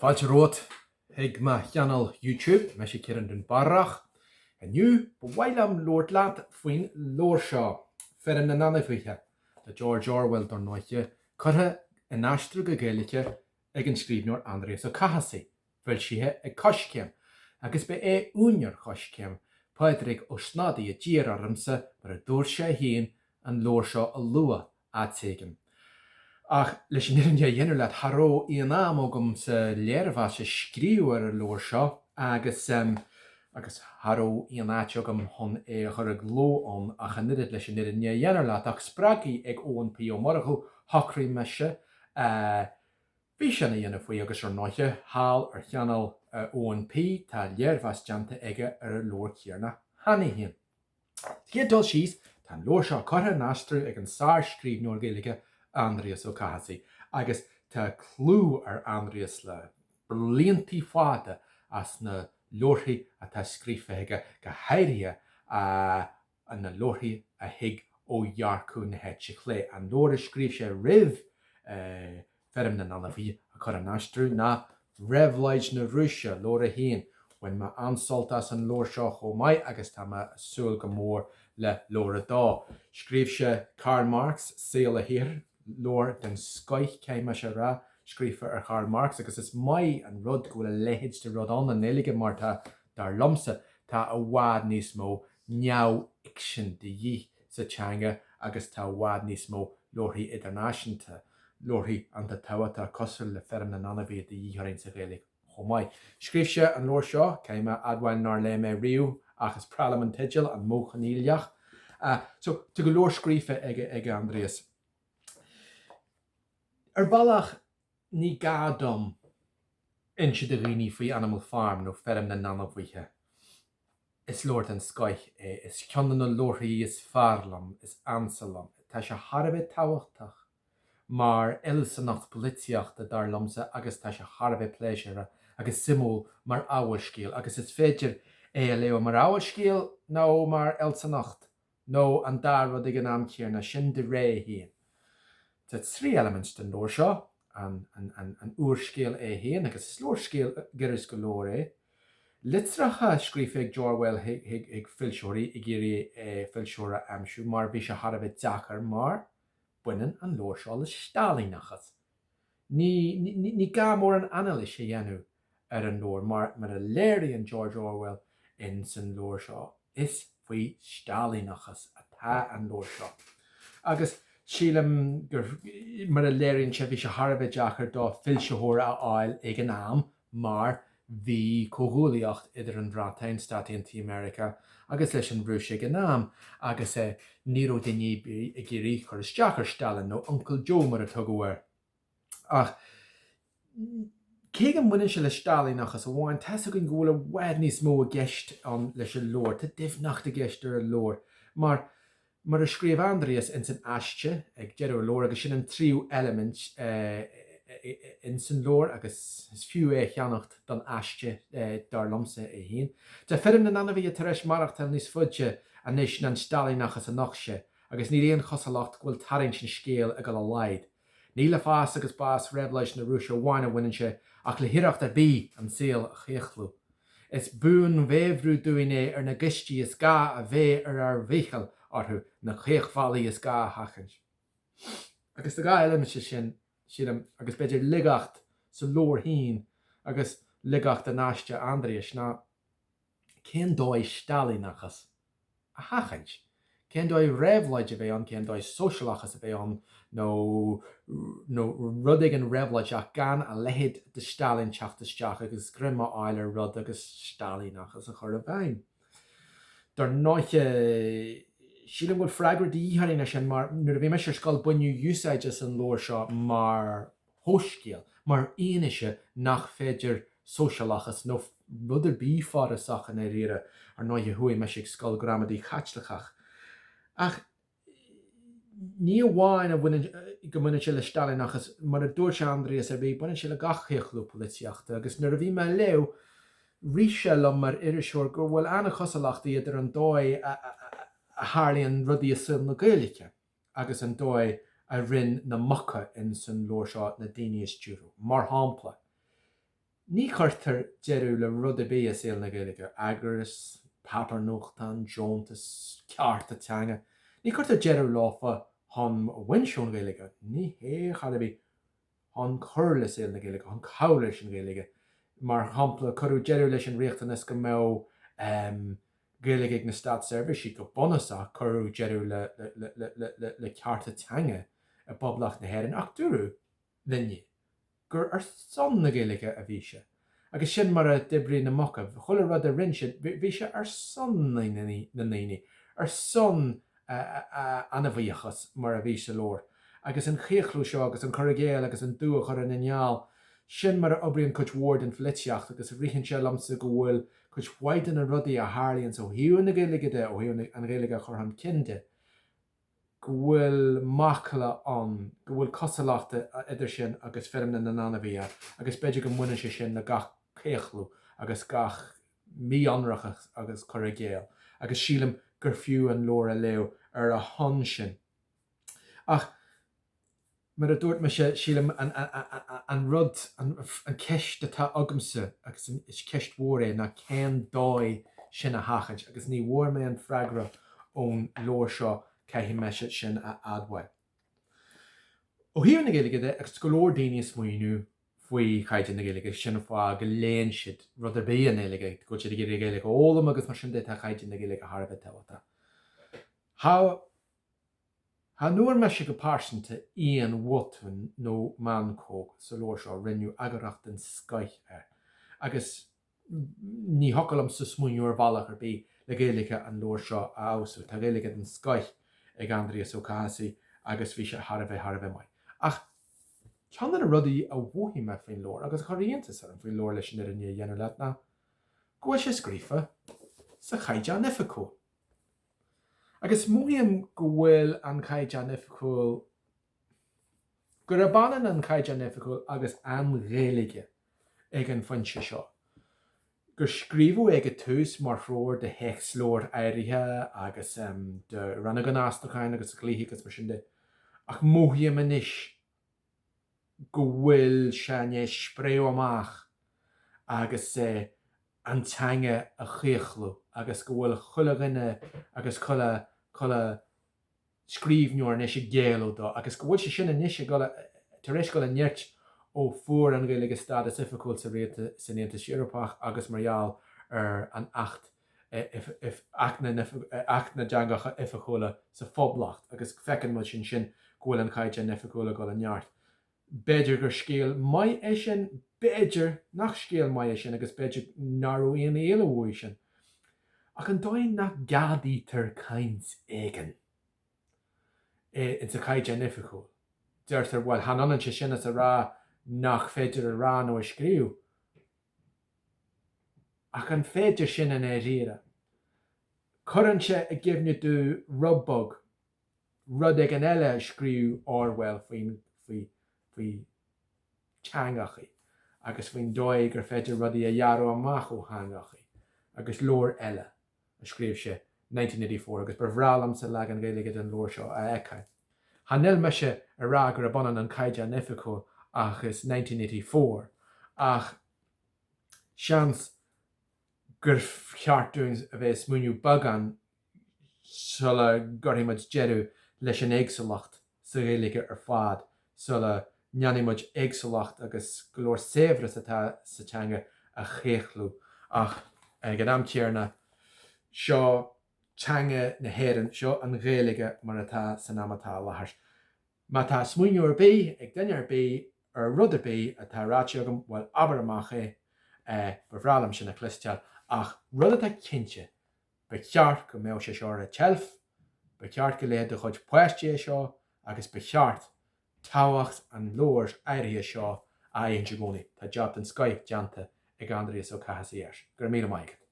Fáilte road ag ma cheanal YouTube, mise Ciarán Dúnbarrach. A nu, bhailam Lord Lad faoin lór seo, Feirm na nAinmhithe, de George Orwell dar nóiche, cutha in aistru go Gaeilge ag an scríbneoir Aindrias Ó Cathasaigh, bhfuil sithe ag coscéim, agus be úinear coscéim, páidrig ó snadaí a ddír armsa mar a dúir sé hín an lór seo a lua áitséigin. Ach, leis an irinne dhéanú leat tharó íon am ógam sa Léirmheas a scríú ar a lór seo, agus tharó íon áit ógam hon chur a glóón ach an irid leis an irinne dhéanú leat ach spragaí ag ONP ó marachú hocraí mise bhí sin a dhéanamh faoi agus ar nóiche hall ar cheanal ONP tá Léirmheas deanta aige ar a lór céarna hana hín. Céadúil síos tá lór seo cutha in aistru ag an sár scríbneoir Gaeilge Aindrias Ó Cathasaigh, agus tá clú ar Aindrias le bliantí fáda as na lórthaí a tá scríofa go hairithe na lórthaí a thuig ó dhearcú na heitse chlé. An lór a scríb sé roimh Feirm na nAinmhithe a chur an aistru ná roimhleid na rúise lór a hín, when ma ansoltas an lór seo chomai agus tá ma súil go mór le lór a dá. Scríb sé Karl Marx saoil a hir lór den scoith céime se ra scrífa ar Karl Marx agus is mai an rud go bhfuil lehéid de rud an éige mar tá dar lomsa tá a bhád níos mó neamh iction de dhí sa teanga agus tá bhád níos mó lórthaí idirnáisiúnta lórthaí an tá táhata cosúil le Feirm na nAinmhithe de dhíthrainn sa Ghaeilge chomai. Scríb sé an lór seo céime adhain nar le mé riú agus pralam an tideal an móchaníleach. So tu go lór scrífa ag Aindrias. Ar bhealach ní gádom inse de riní faoi Animal Farm nó Feirm na nAinmhithe. Is lór an scoith is ceann na lórthaí is fearlam, is ansalam, tá sé tharbh táhachtach mar ilsannacht polítiaachta dar lomsa agus tá sé tharbh pléisiire agus simú mar áhar scéal agus is féidir leo mar áhar scéal nó mar ilsannacht nó an dar rud ag an amcéar na sin de ré híon. Tá trí elements den lór seo, an uair-scéal híon agus slór scéal giris go lór Litracha scrífa ag Orwell ag filseoirí i ggéirí filseoire amsú mar bhí sé tharbh deachar mar buineann an lór seo le stálínachas. Ní gá mór an analis sé dhéanú ar an lór mar a léiríonn George Orwell in san lór seo is faoi stálínachas atá an lór seo. Agus sílam gur mar a léiríonn sé bhí sé tharbh deachar dó filseoir a áil ag an am mar bhí cóthúlaíocht idir an bhrátain Státaí Untaí America agus leis an bhrúis ag an am agus ní raibh daoine i gcéirí chur isteach ar Stalin nó Uncle Joe mar a tugadhar. Ach cé an bhaine se le stálínachas a bháin te go ghfuil a bhhaid níos mó a gceist an leis an lór, tá difhnacht a gceist ar a lór, mar a scríomh Aindrias in san aiste ag deireadh lór agus sin an tríú elements in san lór agus is fiú cheannacht don aiste dar lomsa hín. Tá Feirm na nAinmhithe tar éis marachtal níos fuide a níos an stálínachas a nachse agus ní réon chosalacht ghfuil tarrainn sin scéal a go le laid. Ní le fás agus bás roimhleid na rúise bháinna bhainse ach le hiireacht a bí an saoal a chéochlú. Is bún bhéhrú dúine ar na gistí is gá a bheith ar bhéchal orthú na chéochfálaí is gá hachans. Agus gá eile sin agus beidir ligacht sa lór hín agus ligacht an aiste Aindrias ná cén dóid stálínachas a hachans. Cén dóid roimhleid a bheith an, cén dóid socialachas a bheith an nó rudig an roimhleid ach gan a lehéad de Stalin teachtasteach agus grima áilir rud agus stálínachas a chur a bhain. Dar nóiche sílam bhfuil freigra díthraína sin mar nuair a bhí me sé scoil buinniú úsáide san lór seo mar thóscéal, mar aonaise nach féidir socialachas nó rudidir bífáras in riire ar nóiche thuaí me sé scoil gramadí chatlachach. Ach ní bháin a bhain go muna se le stálínachas mar a dúirt Aindrias a bhí buine se le gachchéochlú polítiaachta agus nuair a bhí me leo ríise le mar iriseoir gur bhfuil anna chosalaachtaí idir an dóid a tharlaíonn rudaí a sil na Gaeilge agus an dóid a rinn na macha in san lór seo na daoine is dúró. Mar hámpla Ní chuirtar deirú le rud a bí a saoil na Gaeilge, agras, paparnúchtan, Joontas, ceart a teanga. Ní chuirtar deirú láfa hon winseún Gaeilge, ní hé chalabi hon chur le saoil na Gaeilge, hon cabh leis an Gaeilge. Mar hampla chuú deirú leis an riachtanas go mé Gaeilge ag na Stát Service go bonasa chuú deirú le ceart a teanga a boblach na Héireann ach dúrú linne. Gur ar son na Gaeilge a bhí se. Agus sin mar a dibrí na mocha, chuile rud a rinse, bhí se ar son na naine, ar son anmhaíochas mar a bhí se lór. Agus an chéchlú seo agus an chorigéal agus an dúa chur an ineal, sin mar a obrion chuid ward an flitiacht agus a bhríchann se lamsa go bhfuil chuid waidan a rudaí a háirlíonn so hiú na Gaeilge de ó hiú an Gaeilge chur an cinde. Go bhfuil macla an, go bhfuil cosalaachta idir sin agus Feirm na nAinmhithe, agus beidir go muine sé sin na gach chéchlú agus gach míionrachas agus chorigéal, agus sílam gur fiú an lór a leo ar a hon sin. Ach, mar a dúirt me se sílam an rud an ceist atá agamsa agus is ceist mhór na cén dóid sin a hachant, agus ní mhór mé an freigra ón lór seo caiithí meise sin a adhaid. Ó hiú na Gaeilge de agus go leor daoine smaoinú faoi chaide na Gaeilge sin fá go léon siad rud a bí an Gaeilge go siad gur Gaeilge ólam agus mar sin de tá chaide na Gaeilge Harbh tábhata. Tá nuair me se go páirsanta íon wotún nó mancóg sa leor seo rinneú agaracht den scaith agus ní hocalam sa smaoinúir bhealach ar bí le Gaeilge an leor seo a ása, tá Gaeilge den scaith ag Aindrias Ó Cathasaigh agus bhí se Harbh mai. Ach, ceann a rudaí a bhuaí me faoin lór agus choíontas ar an faoin lór leis ar inne dhéanú leat ná. Go sé scrífa sa chaide an ificúil. Agus muíam go bhfuil an chaide an ificúil gur a banan an chaide an ificúil agus an Gaeilge ag an foinse seo. Gur scríbhú ag a tús mar fróir de heicslóir éirithe agus de rannagan ástacháin agus glíthe agus mar sin de. Ach muíam inis go bhfuil se spréo amach agus an teanga a chéchlú agus go bhfuil chuile agus chuile scríbhneúir is géalú dó agus go bhfuil se sin inis tar éis go a neart ó fuór an Gaeilge Stát Ificúil sa réalta san Aontas Eorpach agus marall ar an acht achna deangacha ificúla sa phoblacht agus fecinn mu sin ghfuil an chaide an ificúla go an neart. Beidir gur scéal mai é sin, beidir nach scéal mai é sin agus beidir narúíon éalahú sin. Ach an dóin nach gadítar caint éigen in sa chaide an ificúil. Deirtar bhfuil hanan se sin a rá nach féidir a rá nó a scríú. Ach an féidir sin in é riire. Curann se a gcibhne dú rubbog, rud ag an eile a scríú orhfuil faoi teangachaí, agus faoin dóigh gur féidir rudaí a dhearú amach ó hangachaí, agus leor eile a scríobh se 1984 agus brehrálam sa leagan Gaeilge den leor seo a eiceáin. Hanil me se a rá gur a banan an chaide an ificúil agus 1984 ach seans gur cheartú a bheith smaoinú bagan sulla gurthaimid jeú leis an éagsalacht sa Gaeilge ar fad sulla neanimid éagsalacht agus go leor séimhreas atá sa teanga a chéchlú ach gan amtíarna seo teanga na Héireann seo an Gaeilge mar atá san amatá láthair. Má tá smaoinú ar bí ag duine ar bí ar rud ar bí atá ráite agam bhfuil aber amach bhrálam sin na clisteal ach rud atá cinnte be cheart go mé sé seo a telf, be cheart go léad a chuid poisté seo agus be cheart táhacht an lóir éirithe seo a aon gcónaí tá job an Skype deanta ag Aindrias Ó Cathasaigh gur míle maigad.